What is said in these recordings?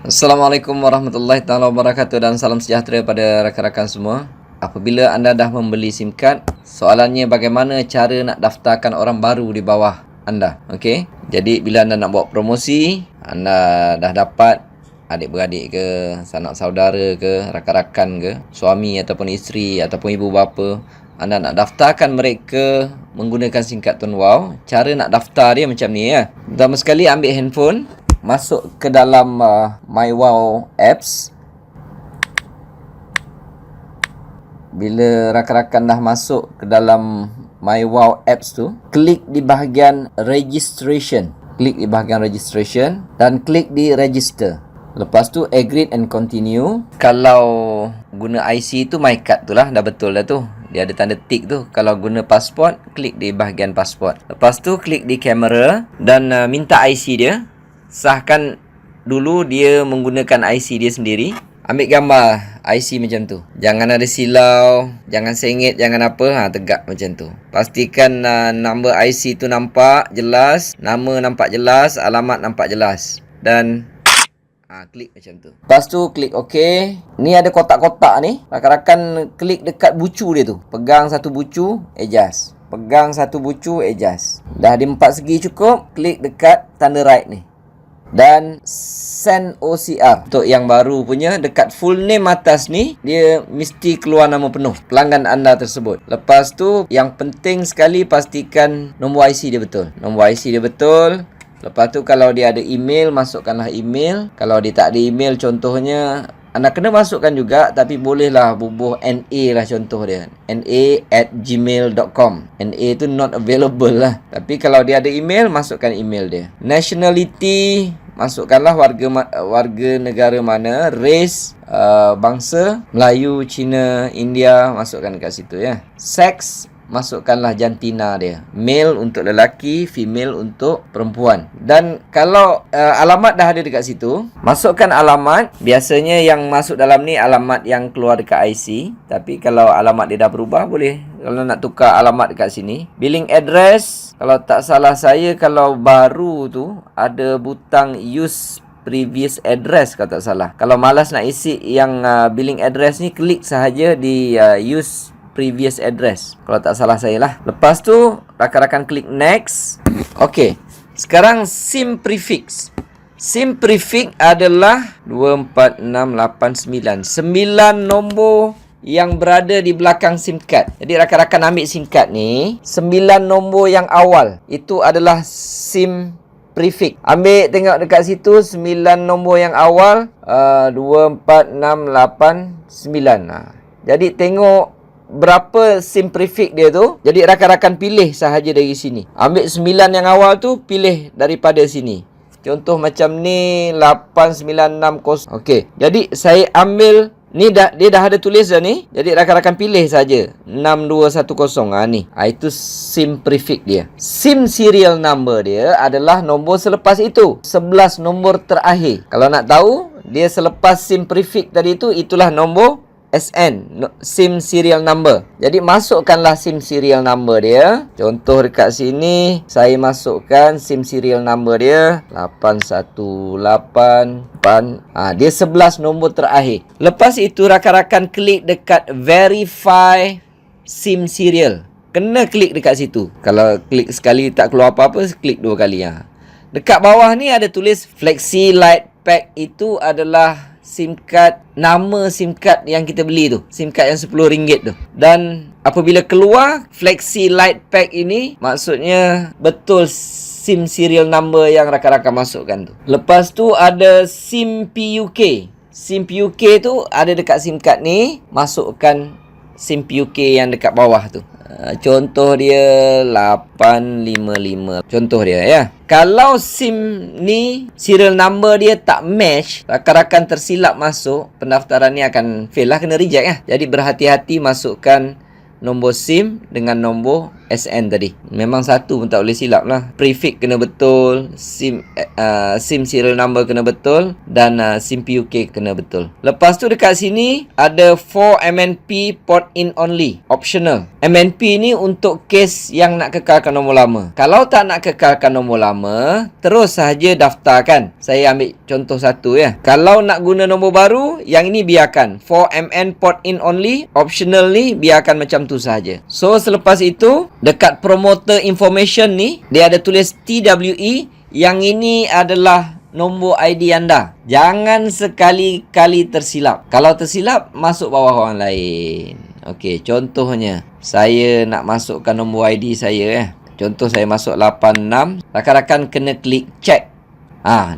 Assalamualaikum warahmatullahi taala wabarakatuh dan salam sejahtera pada rakan-rakan semua. Apabila anda dah membeli SIM card, soalannya bagaimana cara nak daftarkan orang baru di bawah anda. Okey. Jadi bila anda nak buat promosi, anda dah dapat adik-beradik ke, sanak saudara ke, rakan-rakan ke, suami ataupun isteri ataupun ibu bapa, anda nak daftarkan mereka menggunakan SIM card Tun Wow. Cara nak daftar dia macam ni ya. Pertama sekali ambil handphone, masuk ke dalam My Wow apps. Bila rakan-rakan dah masuk ke dalam My Wow apps tu, klik di bahagian registration. Klik di bahagian registration dan klik di register. Lepas tu agree and continue. Kalau guna IC tu my card tu lah, dah betul dah tu. Dia ada tanda tick tu. Kalau guna pasport, klik di bahagian pasport. Lepas tu klik di kamera dan minta IC dia. Sahkan dulu dia menggunakan IC dia sendiri. Ambil gambar IC macam tu. Jangan ada silau, jangan sengit, jangan apa. Tegak macam tu. Pastikan nombor IC tu nampak jelas, nama nampak jelas, alamat nampak jelas. Dan klik macam tu. Lepas tu klik OK. Ni ada kotak-kotak ni. Rakan-rakan klik dekat bucu dia tu. Pegang satu bucu, adjust. Pegang satu bucu, adjust. Dah ada 4 segi cukup, klik dekat tanda right ni. Dan send OCR. Untuk yang baru punya, dekat full name atas ni, dia mesti keluar nama penuh pelanggan anda tersebut. Lepas tu, yang penting sekali pastikan nombor IC dia betul. Nombor IC dia betul. Lepas tu kalau dia ada email, masukkanlah email. Kalau dia tak ada email, contohnya anda kena masukkan juga, tapi bolehlah bubuh NA lah contoh dia. na@gmail.com. NA tu not available lah. Tapi kalau dia ada email, masukkan email dia. Nationality, masukkanlah warga negara mana. Race, bangsa, Melayu, Cina, India, masukkan kat situ ya. Sex, masukkanlah jantina dia. Male untuk lelaki, female untuk perempuan. Dan kalau alamat dah ada dekat situ, masukkan alamat. Biasanya yang masuk dalam ni alamat yang keluar dekat IC. Tapi kalau alamat dia dah berubah, boleh. Kalau nak tukar alamat dekat sini. Billing address, kalau tak salah saya, kalau baru tu ada butang use previous address kalau tak salah. Kalau malas nak isi yang billing address ni, klik sahaja di use previous address. Kalau tak salah saya lah. Lepas tu, rakan-rakan klik next. Okey. Sekarang SIM prefix. SIM prefix adalah 24689. 9 nombor yang berada di belakang SIM card. Jadi rakan-rakan ambil SIM card ni, 9 nombor yang awal itu adalah SIM prefix. Ambil tengok dekat situ 9 nombor yang awal 24689. Jadi tengok berapa SIM prefix dia tu. Jadi rakan-rakan pilih sahaja dari sini. Ambil 9 yang awal tu, pilih daripada sini. Contoh macam ni 8960. Okey. Jadi saya ambil ni dia dah ada tulis dah ni. Jadi rakan-rakan pilih saja 6210. Ni. Itu SIM prefix dia. SIM serial number dia adalah nombor selepas itu. 11 nombor terakhir. Kalau nak tahu, dia selepas SIM prefix tadi tu, itulah nombor SN, SIM serial number. Jadi masukkanlah SIM serial number dia. Contoh dekat sini, saya masukkan SIM serial number dia 8188. Dia 11 nombor terakhir. Lepas itu rakan-rakan klik dekat verify SIM serial. Kena klik dekat situ. Kalau klik sekali tak keluar apa-apa, klik 2 kali. Dekat bawah ni ada tulis Flexi Light Pack. Itu adalah SIM card, nama SIM card yang kita beli tu. SIM card yang RM10 tu. Dan apabila keluar Flexi Light Pack ini, maksudnya betul SIM serial number yang rakan-rakan masukkan tu. Lepas tu ada SIM PUK. SIM PUK tu ada dekat SIM card ni. Masukkan SIM PUK yang dekat bawah tu. Contoh dia 855. Contoh dia ya. Kalau SIM ni serial number dia tak match, rakan-rakan tersilap masuk, pendaftaran ni akan fail lah, kena reject lah. Jadi berhati-hati masukkan nombor SIM dengan nombor SN tadi. Memang satu pun tak boleh silap lah. Prefix kena betul, SIM serial number kena betul, dan SIM PUK kena betul. Lepas tu dekat sini ada for MNP port in only, optional. MNP ni untuk kes yang nak kekalkan nombor lama. Kalau tak nak kekalkan nombor lama, terus sahaja daftarkan. Saya ambil contoh satu ya. Kalau nak guna nombor baru, yang ini biarkan. For MN port in only, optional ni biarkan macam tu sahaja. So selepas itu, dekat promoter information ni, dia ada tulis TWE. Yang ini adalah nombor ID anda. Jangan sekali-kali tersilap. Kalau tersilap, masuk bawah orang lain. Okey, contohnya, saya nak masukkan nombor ID saya. Contoh saya masuk 86. Rakan-rakan kena klik check.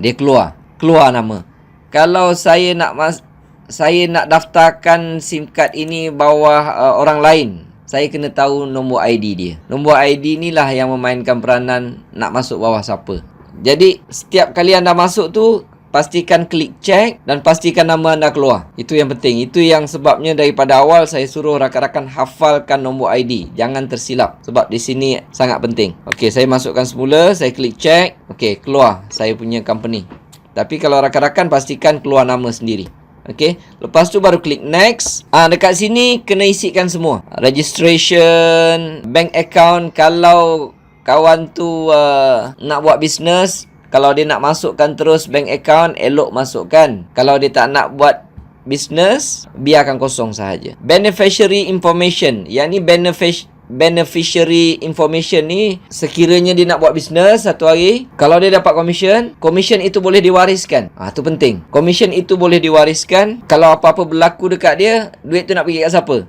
Dia keluar nama. Kalau saya nak daftarkan SIM card ini bawah orang lain, saya kena tahu nombor ID dia. Nombor ID ni lah yang memainkan peranan nak masuk bawah siapa. Jadi, setiap kali anda masuk tu, pastikan klik check dan pastikan nama anda keluar. Itu yang penting. Itu yang sebabnya daripada awal saya suruh rakan-rakan hafalkan nombor ID. Jangan tersilap. Sebab di sini sangat penting. Okey, saya masukkan semula. Saya klik check. Okey, keluar saya punya company. Tapi kalau rakan-rakan, pastikan keluar nama sendiri. Okey, lepas tu baru klik next. Dekat sini kena isikan semua. Registration, bank account. Kalau kawan tu nak buat bisnes, kalau dia nak masukkan terus bank account, elok masukkan. Kalau dia tak nak buat bisnes, biarkan kosong sahaja. Beneficiary information. Yang ni beneficiary information ni, sekiranya dia nak buat bisnes satu hari, kalau dia dapat commission itu boleh diwariskan. Tu penting. Commission itu boleh diwariskan. Kalau apa-apa berlaku dekat dia, duit tu nak pergi kat siapa?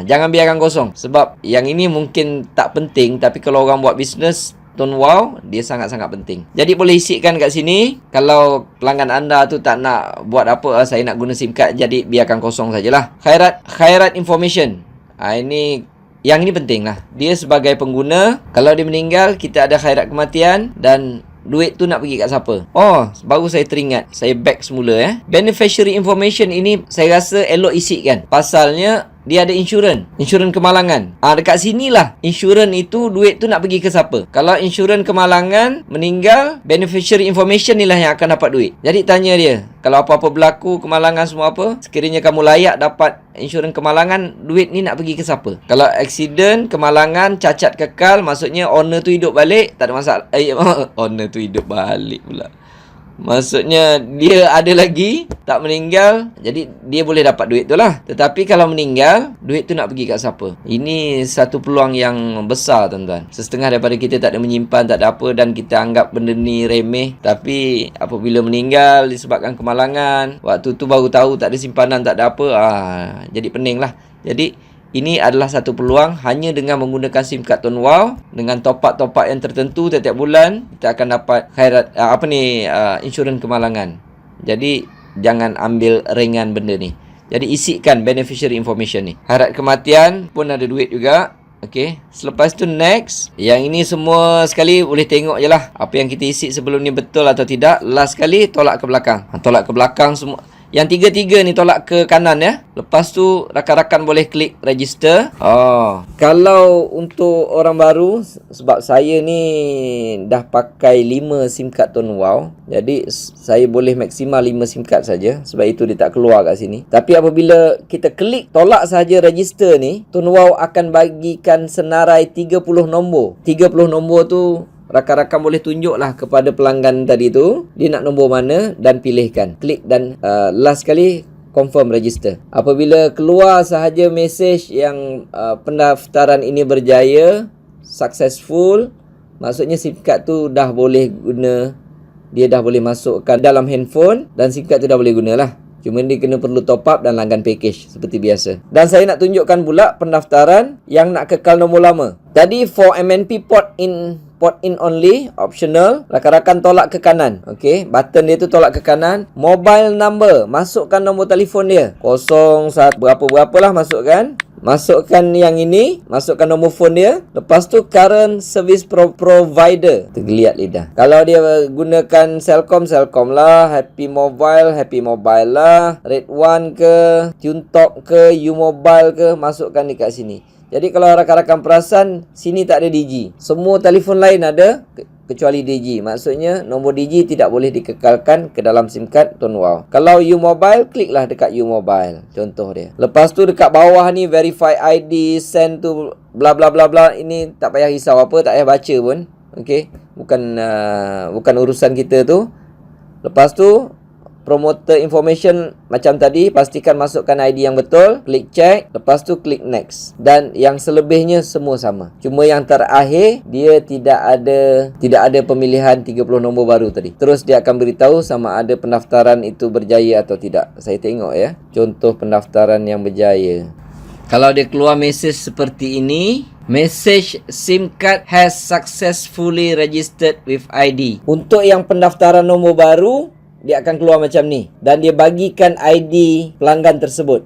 Jangan biarkan kosong. Sebab yang ini mungkin tak penting, tapi kalau orang buat bisnes Tonwow, dia sangat-sangat penting. Jadi boleh isikan kat sini. Kalau pelanggan anda tu tak nak buat apa, saya nak guna SIM card, jadi biarkan kosong sajalah. Khairat information. Yang ini penting lah. Dia sebagai pengguna, kalau dia meninggal, kita ada khairat kematian dan duit tu nak pergi kat siapa? Baru saya teringat. Saya back semula Beneficiary information ini saya rasa elok isikan. Pasalnya dia ada insurans kemalangan. Dekat sinilah insurans itu, duit tu nak pergi ke siapa? Kalau insurans kemalangan meninggal, beneficiary information ni lah yang akan dapat duit. Jadi tanya dia, kalau apa-apa berlaku, kemalangan semua apa, sekiranya kamu layak dapat insurans kemalangan, duit ni nak pergi ke siapa? Kalau accident, kemalangan, cacat kekal, maksudnya owner tu hidup balik, tak ada masalah. Owner tu hidup balik pula. Maksudnya dia ada lagi, tak meninggal, jadi dia boleh dapat duit tu lah. Tetapi kalau meninggal, duit tu nak pergi kat siapa? Ini satu peluang yang besar, tuan-tuan. Setengah daripada kita tak ada menyimpan, tak ada apa, dan kita anggap benda ni remeh. Tapi apabila meninggal disebabkan kemalangan, waktu tu baru tahu tak ada simpanan, tak ada apa, jadi pening lah. Jadi ini adalah satu peluang. Hanya dengan menggunakan SIM card Tonwow, dengan top-up yang tertentu setiap bulan, kita akan dapat khairat insurans kemalangan. Jadi jangan ambil ringan benda ni. Jadi isikan beneficiary information ni. Khairat kematian pun ada duit juga. Okey, selepas tu next. Yang ini semua sekali boleh tengok je lah apa yang kita isi sebelum ni betul atau tidak. Last sekali tolak ke belakang. Tolak ke belakang semua. Yang tiga-tiga ni tolak ke kanan Lepas tu rakan-rakan boleh klik register. Kalau untuk orang baru, sebab saya ni dah pakai 5 SIM card Tonwow, jadi saya boleh maksimal 5 SIM card saja. Sebab itu dia tak keluar kat sini. Tapi apabila kita klik tolak saja register ni, Tonwow akan bagikan senarai 30 nombor. 30 nombor tu rakan-rakan boleh tunjuklah kepada pelanggan tadi tu dia nak nombor mana dan pilihkan. Klik dan last kali confirm register. Apabila keluar sahaja mesej yang pendaftaran ini berjaya, successful, maksudnya SIM card tu dah boleh guna. Dia dah boleh masukkan dalam handphone dan SIM card tu dah boleh gunalah. Cuma dia kena perlu top up dan langgan package seperti biasa. Dan saya nak tunjukkan pula pendaftaran yang nak kekal nombor lama. Tadi for MNP port in only, optional. Rakan-rakan tolak ke kanan. Okey, button dia tu tolak ke kanan. Mobile number, masukkan nombor telefon dia. 01 berapa-berapalah masukkan. Masukkan yang ini, masukkan nombor phone dia. Lepas tu current service provider. Tergeliat lidah. Kalau dia gunakan Celcom lah, Happy Mobile lah, Red One ke, TuneTalk ke, U Mobile ke, masukkan dekat sini. Jadi kalau rakan-rakan perasan, sini tak ada Digi. Semua telefon lain ada kecuali Digi. Maksudnya nombor Digi tidak boleh dikekalkan ke dalam SIM card Tuan Wow. Kalau U-Mobile, kliklah dekat U-Mobile. Contoh dia. Lepas tu dekat bawah ni verify ID, send to bla bla bla bla. Ini tak payah risau apa, tak payah baca pun. Okey. Bukan urusan kita tu. Lepas tu promoter information macam tadi, pastikan masukkan ID yang betul, klik check, lepas tu klik next. Dan yang selebihnya semua sama. Cuma yang terakhir dia tidak ada pemilihan 30 nombor baru tadi. Terus dia akan beritahu sama ada pendaftaran itu berjaya atau tidak. Saya tengok ya, contoh pendaftaran yang berjaya. Kalau dia keluar mesej seperti ini, message SIM card has successfully registered with ID. Untuk yang pendaftaran nombor baru, dia akan keluar macam ni. Dan dia bagikan ID pelanggan tersebut.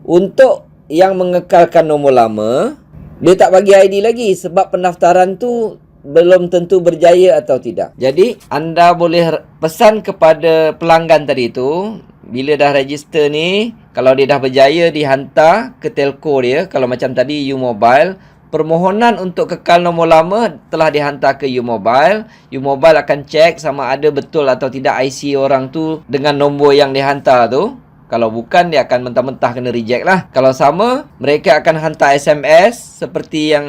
Untuk yang mengekalkan nombor lama, dia tak bagi ID lagi sebab pendaftaran tu belum tentu berjaya atau tidak. Jadi, anda boleh pesan kepada pelanggan tadi tu, bila dah register ni, kalau dia dah berjaya, dihantar ke telco dia. Kalau macam tadi U-Mobile, permohonan untuk kekal nombor lama telah dihantar ke U-Mobile. U-Mobile akan cek sama ada betul atau tidak IC orang tu dengan nombor yang dihantar tu. Kalau bukan, dia akan mentah-mentah kena reject lah. Kalau sama, mereka akan hantar SMS seperti yang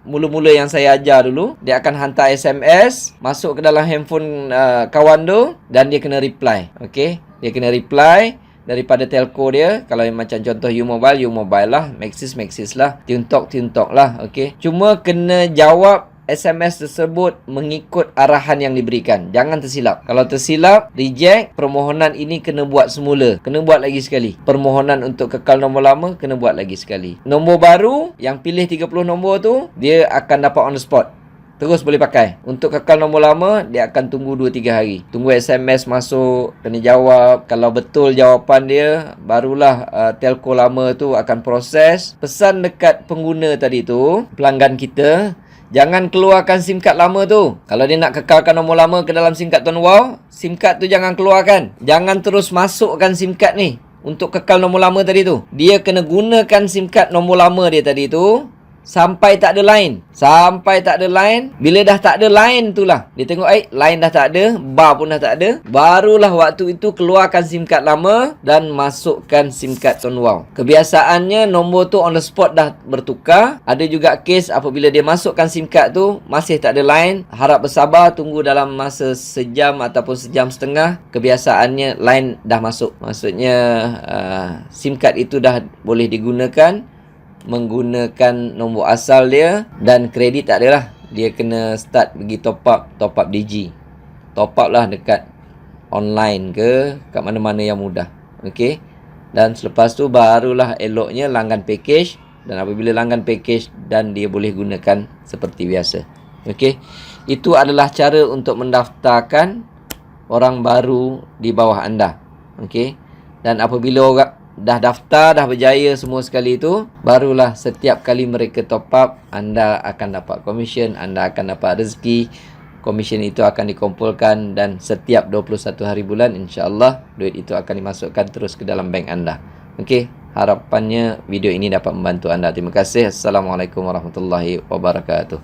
mula-mula yang saya ajar dulu. Dia akan hantar SMS, masuk ke dalam handphone kawan tu dan dia kena reply. Okey, dia kena reply daripada telco dia. Kalau macam contoh U-Mobile lah. Maxis lah. Tuntok lah. Okey. Cuma kena jawab SMS tersebut mengikut arahan yang diberikan. Jangan tersilap. Kalau tersilap, reject. Permohonan ini kena buat semula. Kena buat lagi sekali. Permohonan untuk kekal nombor lama, kena buat lagi sekali. Nombor baru, yang pilih 30 nombor tu, dia akan dapat on the spot. Terus boleh pakai. Untuk kekal nombor lama, dia akan tunggu 2-3 hari. Tunggu SMS masuk, kena jawab. Kalau betul jawapan dia, barulah telco lama tu akan proses. Pesan dekat pengguna tadi tu, pelanggan kita, jangan keluarkan SIM card lama tu. Kalau dia nak kekalkan nombor lama ke dalam SIM card Tuan Wow, SIM card tu jangan keluarkan. Jangan terus masukkan SIM card ni untuk kekal nombor lama tadi tu. Dia kena gunakan SIM card nombor lama dia tadi tu sampai tak ada line. Sampai tak ada line. Bila dah tak ada line tu lah, dia tengok line dah tak ada, bar pun dah tak ada, barulah waktu itu keluarkan SIM card lama dan masukkan SIM card Tuan Wow. Kebiasaannya nombor tu on the spot dah bertukar. Ada juga kes apabila dia masukkan SIM card tu masih tak ada line, harap bersabar, tunggu dalam masa sejam ataupun sejam setengah. Kebiasaannya line dah masuk. Maksudnya SIM card itu dah boleh digunakan menggunakan nombor asal dia, dan kredit tak ada lah. Dia kena start pergi top up Digi. Top up lah dekat online ke kat mana-mana yang mudah. Okey. Dan selepas tu barulah eloknya langgan package, dan apabila langgan package dan dia boleh gunakan seperti biasa. Okey. Itu adalah cara untuk mendaftarkan orang baru di bawah anda. Okey. Dan apabila orang dah daftar, dah berjaya semua sekali itu, barulah setiap kali mereka top up, anda akan dapat komisen, anda akan dapat rezeki. Komisen itu akan dikumpulkan dan setiap 21 hari bulan, insya-Allah duit itu akan dimasukkan terus ke dalam bank anda. Okey, harapannya video ini dapat membantu anda. Terima kasih. Assalamualaikum warahmatullahi wabarakatuh.